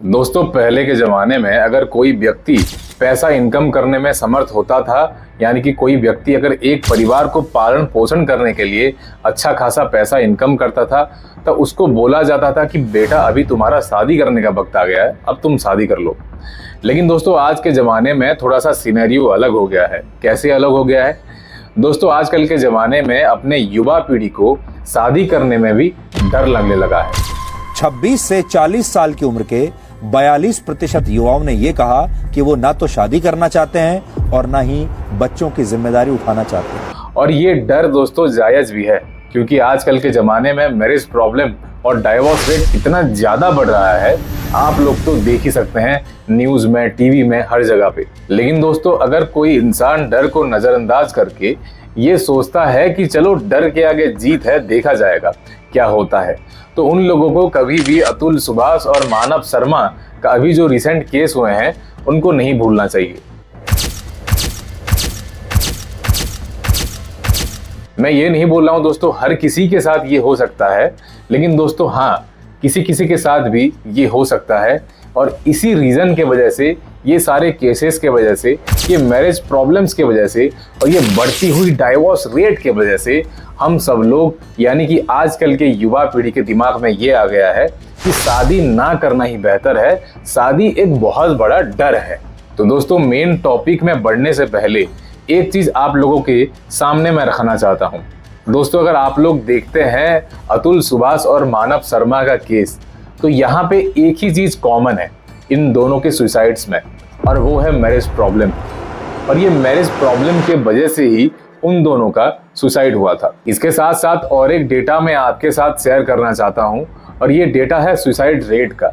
दोस्तों, पहले के ज़माने में अगर कोई व्यक्ति पैसा इनकम करने में समर्थ होता था, यानी कि कोई व्यक्ति अगर एक परिवार को पालन पोषण करने के लिए अच्छा खासा पैसा इनकम करता था, तो उसको बोला जाता था कि बेटा अभी तुम्हारा शादी करने का वक्त आ गया है, अब तुम शादी कर लो। लेकिन दोस्तों, आज के ज़माने में थोड़ा सा सिनेरियो अलग हो गया है। कैसे अलग हो गया है दोस्तों? आजकल के ज़माने में अपने युवा पीढ़ी को शादी करने में भी डर लगने लगा है। 26 से 40 साल की उम्र के 42% युवाओं ने ये कहा कि वो ना तो शादी करना चाहते हैं और ना ही बच्चों की जिम्मेदारी उठाना चाहते हैं। और ये डर दोस्तों जायज भी है, क्योंकि आजकल के ज़माने में मैरिज प्रॉब्लम और डाइवोर्स रेट इतना ज़्यादा बढ़ रहा है, आप लोग तो देख ही सकते हैं न्यूज़ में, टीवी में, हर जगह पे। लेकिन दोस्तों, अगर कोई इंसान डर को नज़रअंदाज करके ये सोचता है कि चलो डर के आगे जीत है, देखा जाएगा क्या होता है, तो उन लोगों को कभी भी अतुल सुभाष और मानव शर्मा का अभी जो रिसेंट केस हुए हैं उनको नहीं भूलना चाहिए। मैं ये नहीं बोल रहा हूं दोस्तों हर किसी के साथ ये हो सकता है, लेकिन दोस्तों हाँ, किसी किसी के साथ भी ये हो सकता है। और इसी रीज़न के वजह से, ये सारे केसेस के वजह से, ये मैरिज प्रॉब्लम्स के वजह से और ये बढ़ती हुई डाइवोर्स रेट के वजह से हम सब लोग, यानी कि आजकल के युवा पीढ़ी के दिमाग में ये आ गया है कि शादी ना करना ही बेहतर है, शादी एक बहुत बड़ा डर है। तो दोस्तों, मेन टॉपिक में बढ़ने से पहले एक चीज़ आप लोगों के सामने मैं रखना चाहता हूँ। दोस्तों, अगर आप लोग देखते हैं अतुल सुभाष और मानव शर्मा का केस, तो यहाँ पे एक ही चीज़ कॉमन है इन दोनों के सुसाइड्स में, और वो है मैरिज प्रॉब्लम। और ये मैरिज प्रॉब्लम के वजह से ही उन दोनों का सुसाइड हुआ था। इसके साथ साथ और एक डेटा मैं आपके साथ शेयर करना चाहता हूँ, और ये डेटा है सुसाइड रेट का।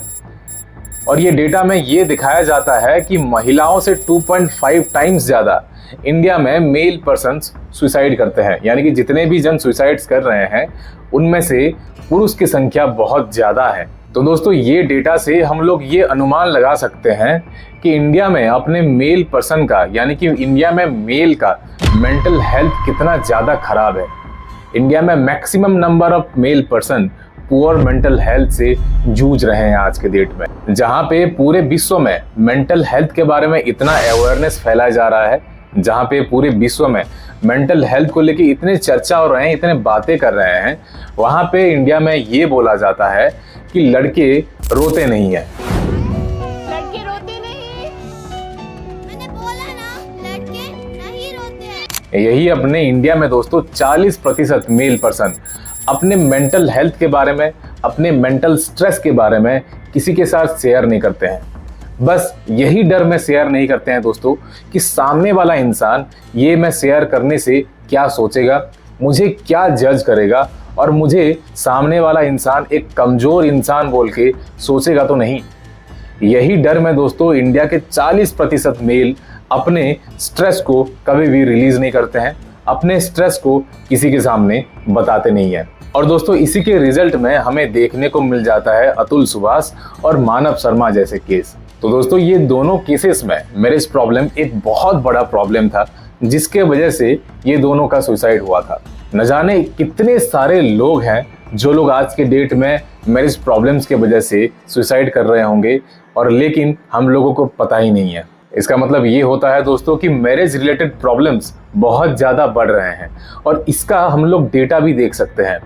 और ये डेटा में ये दिखाया जाता है कि महिलाओं से 2.5 टाइम्स ज़्यादा इंडिया में मेल पर्सन्स सुसाइड करते हैं, यानी कि जितने भी जन सुसाइड्स कर रहे हैं उनमें से पुरुष की संख्या बहुत ज़्यादा है। तो दोस्तों, ये डेटा से हम लोग ये अनुमान लगा सकते हैं कि इंडिया में अपने मेल पर्सन का, यानी कि इंडिया में मेल का मेंटल हेल्थ कितना ज़्यादा खराब है। इंडिया में maximum number of male person poor mental health से जूझ रहे हैं आज के डेट में, जहाँ पे पूरे विश्व में मेंटल हेल्थ के बारे में इतना अवेयरनेस फैलाया जा रहा है, जहाँ पे पूरे विश्व में मेंटल हेल्थ को लेके इतने चर्चा हो रहे हैं, इतने बातें कर रहे हैं, वहाँ पे इंडिया में ये बोला जाता है कि लड़के रोते नहीं हैं। लड़के रोते नहीं, मैंने बोला ना, लड़के नहीं रोते हैं। यही अपने इंडिया में दोस्तों 40% मेल पर्सन अपने मेंटल हेल्थ के बारे में, अपने मेंटल स्ट्रेस के बारे में किसी के साथ शेयर नहीं करते हैं। बस यही डर में शेयर नहीं करते हैं दोस्तों कि सामने वाला इंसान ये मैं शेयर करने से क्या सोचेगा, मुझे क्या जज करेगा, और मुझे सामने वाला इंसान एक कमज़ोर इंसान बोल के सोचेगा तो नहीं। यही डर में दोस्तों इंडिया के 40% मेल अपने स्ट्रेस को कभी भी रिलीज़ नहीं करते हैं, अपने स्ट्रेस को किसी के सामने बताते नहीं हैं। और दोस्तों, इसी के रिजल्ट में हमें देखने को मिल जाता है अतुल सुभाष और मानव शर्मा जैसे केस। तो दोस्तों, ये दोनों केसेस में मैरिज प्रॉब्लम एक बहुत बड़ा प्रॉब्लम था, जिसके वजह से ये दोनों का सुसाइड हुआ था। न जाने कितने सारे लोग हैं जो लोग आज के डेट में मैरिज प्रॉब्लम्स के वजह से सुसाइड कर रहे होंगे, और लेकिन हम लोगों को पता ही नहीं है। इसका मतलब ये होता है दोस्तों कि मैरिज रिलेटेड प्रॉब्लम्स बहुत ज़्यादा बढ़ रहे हैं, और इसका हम लोग डेटा भी देख सकते हैं।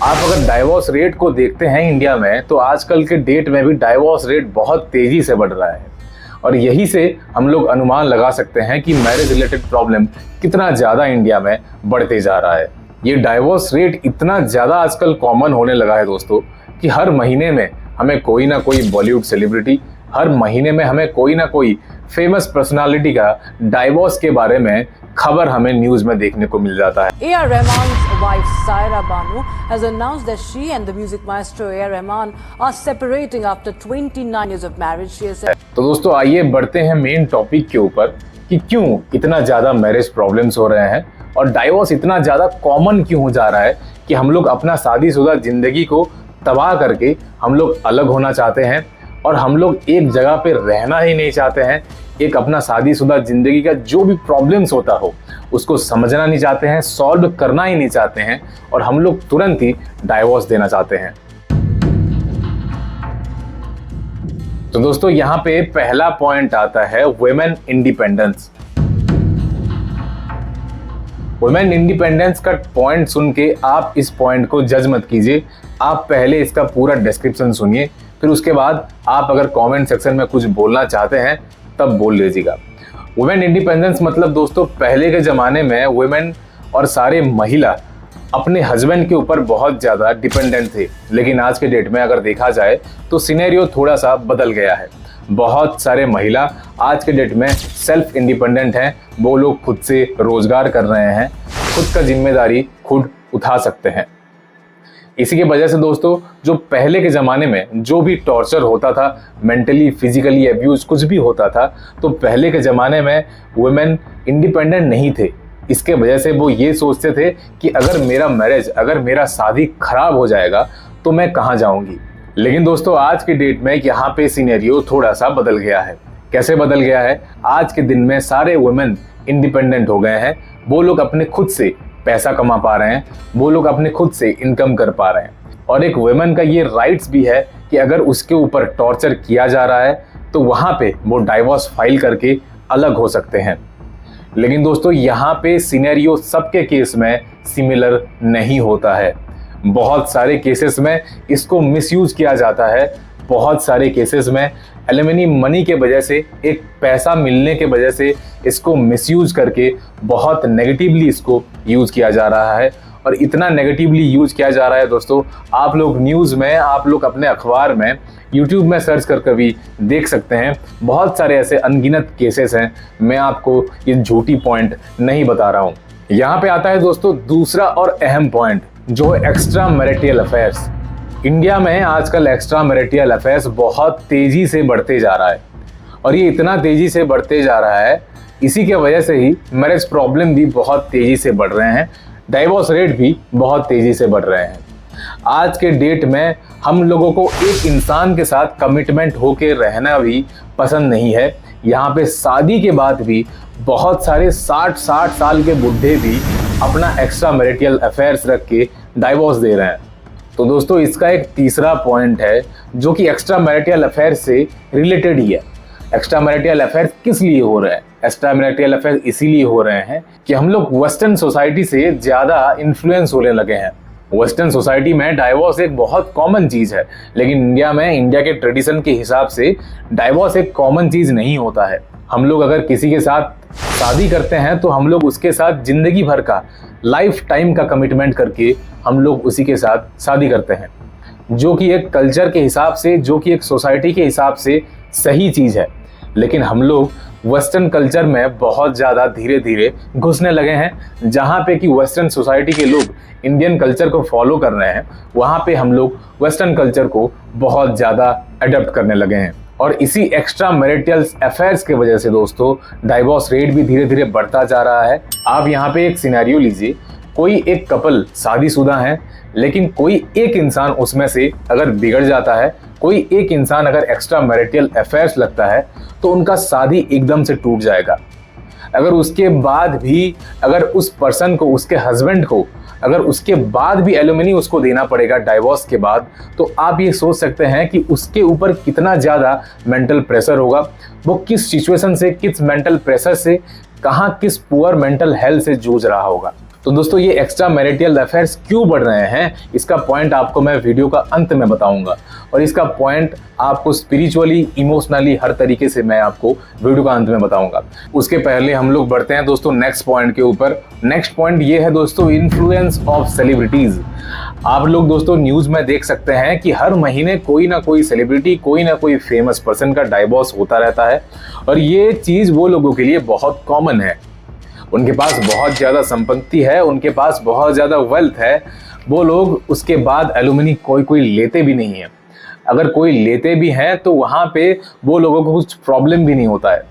आप अगर डाइवोर्स रेट को देखते हैं इंडिया में, तो आजकल के डेट में भी डाइवोर्स रेट बहुत तेज़ी से बढ़ रहा है, और यही से हम लोग अनुमान लगा सकते हैं कि मैरिज रिलेटेड प्रॉब्लम कितना ज़्यादा इंडिया में बढ़ते जा रहा है। ये डाइवोर्स रेट इतना ज़्यादा आजकल कॉमन होने लगा है दोस्तों कि हर महीने में हमें कोई ना कोई बॉलीवुड सेलिब्रिटी, हर महीने में हमें कोई ना कोई फेमस पर्सनालिटी का डाइवोर्स के बारे में खबर हमें न्यूज़ में देखने को मिल जाता है। A.R. Rahman's wife Saira Banu has announced that she and the music maestro A.R. Rahman are separating after 29 years of marriage. She has said. तो दोस्तों, आइए बढ़ते हैं मेन टॉपिक के ऊपर कि क्यों इतना ज़्यादा मैरिज प्रॉब्लम्स हो रहे हैं और डाइवोर्स इतना ज़्यादा कॉमन क्यों हो जा रहा है कि हम लोग अपना शादीशुदा ज़िंदगी को तबाह करके हम लोग अलग होना चाहते हैं, और हम लोग एक जगह पे रहना ही नहीं चाहते हैं। एक अपना शादीशुदा ज़िंदगी का जो भी प्रॉब्लम्स होता हो उसको समझना नहीं चाहते हैं, सॉल्व करना ही नहीं चाहते हैं, और हम लोग तुरंत ही डाइवोर्स देना चाहते हैं। तो दोस्तों यहाँ पे पहला पॉइंट आता है वुमेन इंडिपेंडेंस। वुमेन इंडिपेंडेंस का पॉइंट सुन के आप इस पॉइंट को जज मत कीजिए, आप पहले इसका पूरा डिस्क्रिप्शन सुनिए, फिर उसके बाद आप अगर कमेंट सेक्शन में कुछ बोलना चाहते हैं तब बोल लीजिएगा। वुमेन इंडिपेंडेंस मतलब दोस्तों पहले के ज़माने में वुमेन और सारे महिला अपने हस्बैंड के ऊपर बहुत ज़्यादा डिपेंडेंट थे, लेकिन आज के डेट में अगर देखा जाए तो सिनेरियो थोड़ा सा बदल गया है। बहुत सारे महिला आज के डेट में सेल्फ इंडिपेंडेंट हैं, वो लोग खुद से रोजगार कर रहे हैं, खुद का जिम्मेदारी खुद उठा सकते हैं। इसी की वजह से दोस्तों जो पहले के ज़माने में जो भी टॉर्चर होता था, मेंटली फिजिकली अब्यूज कुछ भी होता था, तो पहले के ज़माने में वुमेन इंडिपेंडेंट नहीं थे। इसके वजह से वो ये सोचते थे कि अगर मेरा मैरिज, अगर मेरा शादी खराब हो जाएगा तो मैं कहाँ जाऊंगी। लेकिन दोस्तों आज के डेट में यहाँ पे सिनेरियो थोड़ा सा बदल गया है। कैसे बदल गया है? आज के दिन में सारे वुमेन इंडिपेंडेंट हो गए हैं, वो लोग अपने खुद से पैसा कमा पा रहे हैं, वो लोग अपने खुद से इनकम कर पा रहे हैं। और एक वुमेन का ये राइट्स भी है कि अगर उसके ऊपर टॉर्चर किया जा रहा है तो वहाँ पे वो डाइवोर्स फाइल करके अलग हो सकते हैं। लेकिन दोस्तों यहाँ पे सिनेरियो सबके केस में सिमिलर नहीं होता है। बहुत सारे केसेस में इसको मिसयूज किया जाता है, बहुत सारे केसेस में एलिमनी मनी के वजह से, एक पैसा मिलने के वजह से इसको मिसयूज करके बहुत नेगेटिवली इसको यूज़ किया जा रहा है। और इतना नेगेटिवली यूज़ किया जा रहा है दोस्तों, आप लोग न्यूज़ में, आप लोग अपने अखबार में, यूट्यूब में सर्च कर भी देख सकते हैं। बहुत सारे ऐसे अनगिनत केसेस हैं, मैं आपको ये झूठी पॉइंट नहीं बता रहा हूँ। यहाँ पे आता है दोस्तों दूसरा और अहम पॉइंट, जो है एक्स्ट्रा मैरिटल अफेयर्स। इंडिया में आजकल एक्स्ट्रा मैरिटल अफेयर्स बहुत तेज़ी से बढ़ते जा रहा है, और ये इतना तेज़ी से बढ़ते जा रहा है, इसी के वजह से ही मैरिज प्रॉब्लम भी बहुत तेज़ी से बढ़ रहे हैं, डाइवोर्स रेट भी बहुत तेज़ी से बढ़ रहे हैं। आज के डेट में हम लोगों को एक इंसान के साथ कमिटमेंट होके रहना भी पसंद नहीं है। यहाँ पे शादी के बाद भी बहुत सारे 60 साल के बुढ़े भी अपना एक्स्ट्रा मैरिटल अफेयर्स रख के डाइवोर्स दे रहे हैं। तो दोस्तों इसका एक तीसरा पॉइंट है जो कि एक्स्ट्रा मैरिटल अफेयर से रिलेटेड ही है। एक्स्ट्रा मैरिटल अफेयर किस लिए हो रहे हैं? एक्स्ट्रा मैरिटल अफेयर इसीलिए हो रहे हैं कि हम लोग वेस्टर्न सोसाइटी से ज़्यादा इन्फ्लुएंस होने लगे हैं। वेस्टर्न सोसाइटी में डाइवोर्स एक बहुत कॉमन चीज़ है, लेकिन इंडिया में, इंडिया के ट्रेडिशन के हिसाब से डाइवोर्स एक कॉमन चीज़ नहीं होता है। हम लोग अगर किसी के साथ शादी करते हैं तो हम लोग उसके साथ ज़िंदगी भर का, लाइफ टाइम का कमिटमेंट करके हम लोग उसी के साथ शादी करते हैं, जो कि एक कल्चर के हिसाब से, जो कि एक सोसाइटी के हिसाब से सही चीज़ है। लेकिन हम लोग वेस्टर्न कल्चर में बहुत ज़्यादा धीरे धीरे घुसने लगे हैं। जहाँ पे कि वेस्टर्न सोसाइटी के लोग इंडियन कल्चर को फॉलो कर रहे हैं, वहाँ पे हम लोग वेस्टर्न कल्चर को बहुत ज़्यादा अडॉप्ट करने लगे हैं। और इसी एक्स्ट्रा मैरिटल अफेयर्स के वजह से दोस्तों डाइवोर्स रेट भी धीरे धीरे बढ़ता जा रहा है। आप यहाँ पे एक सिनेरियो लीजिए, कोई एक कपल शादीशुदा है, लेकिन कोई एक इंसान उसमें से अगर बिगड़ जाता है, कोई एक इंसान अगर एक्स्ट्रा मैरिटल अफेयर्स लगता है, तो उनका शादी एकदम से टूट जाएगा। अगर उसके बाद भी, अगर उस पर्सन को, उसके हस्बैंड को, अगर उसके बाद भी एलुमनी उसको देना पड़ेगा डाइवोर्स के बाद, तो आप ये सोच सकते हैं कि उसके ऊपर कितना ज़्यादा मेंटल प्रेशर होगा। वो किस सिचुएशन से, किस मेंटल प्रेशर से, कहाँ किस पुअर मेंटल हेल्थ से जूझ रहा होगा। तो दोस्तों ये एक्स्ट्रा मैरिटल अफेयर्स क्यों बढ़ रहे हैं, इसका पॉइंट आपको मैं वीडियो का अंत में बताऊंगा, और इसका पॉइंट आपको स्पिरिचुअली, इमोशनली, हर तरीके से मैं आपको वीडियो का अंत में बताऊंगा। उसके पहले हम लोग बढ़ते हैं दोस्तों नेक्स्ट पॉइंट के ऊपर। नेक्स्ट पॉइंट ये है दोस्तों इन्फ्लुएंस ऑफ सेलिब्रिटीज़। आप लोग दोस्तों न्यूज़ में देख सकते हैं कि हर महीने कोई ना कोई सेलिब्रिटी, कोई ना कोई फेमस पर्सन का डाइवोर्स होता रहता है, और ये चीज़ वो लोगों के लिए बहुत कॉमन है। उनके पास बहुत ज़्यादा संपत्ति है, उनके पास बहुत ज़्यादा वेल्थ है, वो लोग उसके बाद एलुमनी कोई लेते भी नहीं है। अगर कोई लेते भी हैं तो वहाँ पे वो लोगों को कुछ प्रॉब्लम भी नहीं होता है।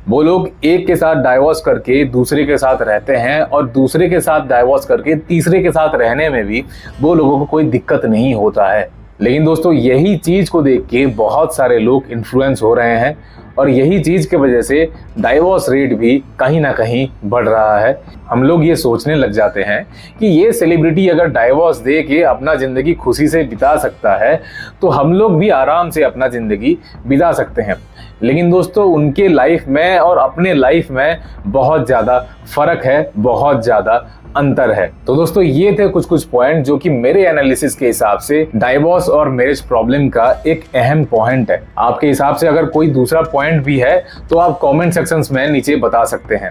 वो लोग एक के साथ डाइवोर्स करके दूसरे के साथ रहते हैं, और दूसरे के साथ डाइवोर्स करके तीसरे के साथ रहने में भी वो लोगों को कोई दिक्कत नहीं होता है। लेकिन दोस्तों यही चीज को देख के बहुत सारे लोग इन्फ्लुएंस हो रहे हैं और यही चीज के वजह से डाइवोर्स रेट भी कहीं ना कहीं बढ़ रहा है। हम लोग ये सोचने लग जाते हैं कि ये सेलिब्रिटी अगर डाइवोर्स दे के अपना जिंदगी खुशी से बिता सकता है तो हम लोग भी आराम से अपना जिंदगी बिता सकते हैं। लेकिन दोस्तों उनके लाइफ में और अपने लाइफ में बहुत ज़्यादा फर्क है, बहुत ज़्यादा अंतर है। तो दोस्तों ये थे कुछ पॉइंट जो कि मेरे एनालिसिस के हिसाब से डाइवोर्स और मैरिज प्रॉब्लम का एक अहम पॉइंट है। आपके हिसाब से अगर कोई दूसरा पॉइंट भी है तो आप कमेंट सेक्शंस में नीचे बता सकते हैं।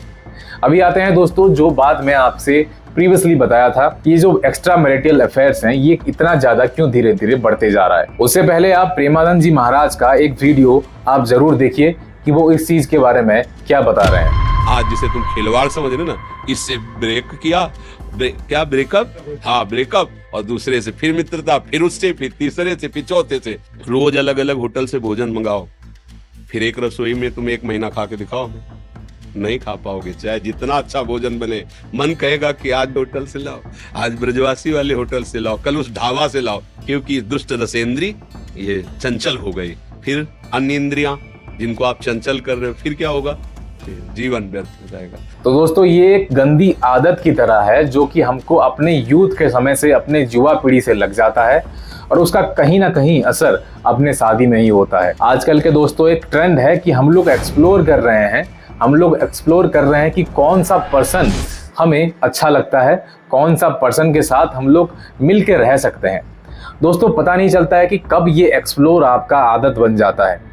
अभी आते हैं दोस्तों जो बात मैं आपसे प्रीवियसली बताया था, ये जो एक्स्ट्रा मैरिटल अफेयर्स हैं ये इतना ज्यादा क्यों धीरे धीरे बढ़ते जा रहा है। उससे पहले आप प्रेमानंद जी महाराज का एक वीडियो आप जरूर देखिए कि वो इस चीज के बारे में क्या बता रहे हैं। आज जिसे तुम खिलवाड़ समझ रहे हो ना, इससे ब्रेक किया, क्या ब्रेकअप, हाँ ब्रेकअप, और दूसरे से फिर मित्रता, फिर उससे, फिर तीसरे से, फिर चौथे से। रोज अलग अलग होटल से भोजन मंगाओ, फिर एक रसोई में तुम 1 महीना खा के दिखाओ, नहीं खा पाओगे। चाहे जितना अच्छा भोजन बने, मन कहेगा कि आज होटल से लाओ, आज ब्रजवासी वाले होटल से लाओ, कल उस ढाबा से लाओ, क्योंकि दुष्ट रसेंद्री ये चंचल हो गई। फिर अन्य इंद्रियां जिनको आप चंचल कर रहे हो, फिर क्या होगा, जीवन व्यर्थ हो जाएगा। तो दोस्तों ये एक गंदी आदत की तरह है जो कि हमको अपने यूथ के समय से, अपने युवा पीढ़ी से लग जाता है और उसका कहीं ना कहीं असर अपने शादी में ही होता है। आजकल के दोस्तों एक ट्रेंड है कि हम लोग एक्सप्लोर कर रहे हैं, हम लोग एक्सप्लोर कर रहे हैं कि कौन सा पर्सन हमें अच्छा लगता है, कौन सा पर्सन के साथ हम लोग मिल के रह सकते हैं। दोस्तों पता नहीं चलता है कि कब ये एक्सप्लोर आपका आदत बन जाता है।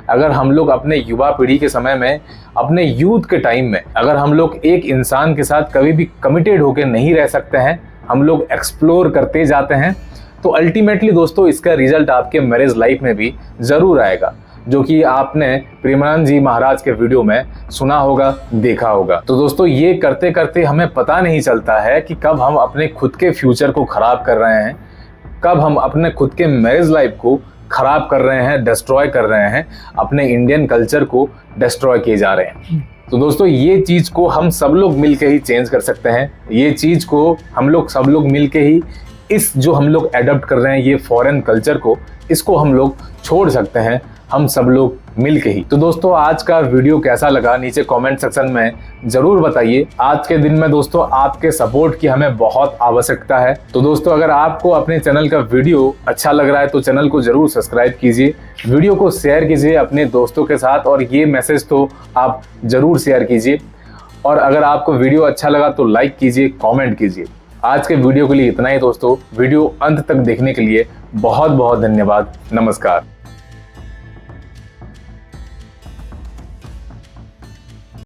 अगर हम लोग अपने युवा पीढ़ी के समय में, अपने यूथ के टाइम में, अगर हम लोग एक इंसान के साथ कभी भी कमिटेड होकर नहीं रह सकते हैं, हम लोग एक्सप्लोर करते जाते हैं, तो अल्टीमेटली दोस्तों इसका रिजल्ट आपके मैरिज लाइफ में भी ज़रूर आएगा, जो कि आपने प्रेमानंद जी महाराज के वीडियो में सुना होगा, देखा होगा। तो दोस्तों ये करते करते हमें पता नहीं चलता है कि कब हम अपने खुद के फ्यूचर को ख़राब कर रहे हैं, कब हम अपने खुद के मैरिज लाइफ को खराब कर रहे हैं, डिस्ट्रॉय कर रहे हैं, अपने इंडियन कल्चर को डिस्ट्रॉय किए जा रहे हैं। तो दोस्तों ये चीज़ को हम सब लोग मिल के ही चेंज कर सकते हैं। ये चीज़ को हम लोग सब लोग मिल के ही, इस जो हम लोग एडॉप्ट कर रहे हैं ये फॉरेन कल्चर को, इसको हम लोग छोड़ सकते हैं, हम सब लोग मिल के ही। तो दोस्तों आज का वीडियो कैसा लगा नीचे कमेंट सेक्शन में जरूर बताइए। आज के दिन में दोस्तों आपके सपोर्ट की हमें बहुत आवश्यकता है। तो दोस्तों अगर आपको अपने चैनल का वीडियो अच्छा लग रहा है तो चैनल को जरूर सब्सक्राइब कीजिए, वीडियो को शेयर कीजिए अपने दोस्तों के साथ, और ये मैसेज तो आप जरूर शेयर कीजिए। और अगर आपको वीडियो अच्छा लगा तो लाइक कीजिए, कॉमेंट कीजिए। आज के वीडियो के लिए इतना ही दोस्तों। वीडियो अंत तक देखने के लिए बहुत बहुत धन्यवाद। नमस्कार।